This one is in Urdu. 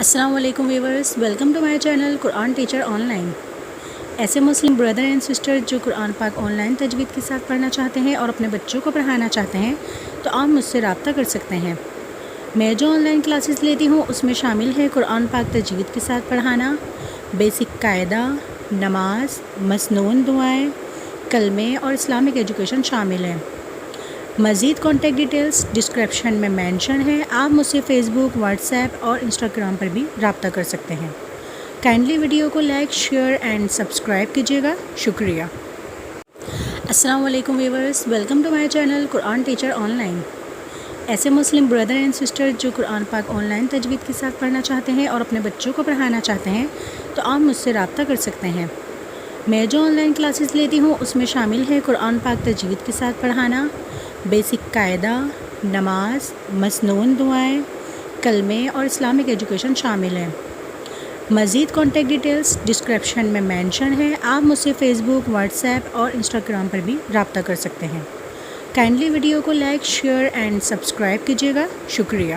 السلام علیکم viewers, welcome to my channel قرآن ٹیچر آن لائن۔ ایسے مسلم بردر اینڈ سسٹر جو قرآن پاک آن لائن تجوید کے ساتھ پڑھنا چاہتے ہیں اور اپنے بچوں کو پڑھانا چاہتے ہیں تو آپ مجھ سے رابطہ کر سکتے ہیں۔ میں جو آن لائن کلاسز لیتی ہوں اس میں شامل ہے قرآن پاک تجوید کے ساتھ پڑھانا، بیسک قاعدہ، نماز، مسنون دعائیں، کلمے اور اسلامک ایجوکیشن شامل ہیں۔ مزید کانٹیکٹ ڈیٹیلز ڈسکرپشن میں مینشن ہے۔ آپ مجھ سے فیس بک، واٹس ایپ اور انسٹاگرام پر بھی رابطہ کر سکتے ہیں۔ کائنڈلی ویڈیو کو لائک، شیئر اینڈ سبسکرائب کیجیے گا، شکریہ۔ السلام علیکم viewers, welcome to my channel قرآن ٹیچر آن لائن۔ ایسے مسلم بردر اینڈ سسٹر جو قرآن پاک آن لائن تجوید کے ساتھ پڑھنا چاہتے ہیں اور اپنے بچوں کو پڑھانا چاہتے ہیں تو آپ مجھ سے رابطہ کر سکتے ہیں۔ میں جو آن لائن کلاسز لیتی ہوں اس میں شامل ہے قرآن پاک تجوید کے ساتھ پڑھانا، بیسک قاعدہ، نماز، مسنون دعائیں، کلمے اور اسلامک ایجوکیشن شامل ہیں۔ مزید کانٹیکٹ ڈیٹیلز ڈسکرپشن میں مینشن ہے۔ آپ مجھ سے فیس بک، واٹس ایپ اور انسٹاگرام پر بھی رابطہ کر سکتے ہیں۔ کائنڈلی ویڈیو کو لائک، شیئر اینڈ سبسکرائب کیجیے گا، شکریہ۔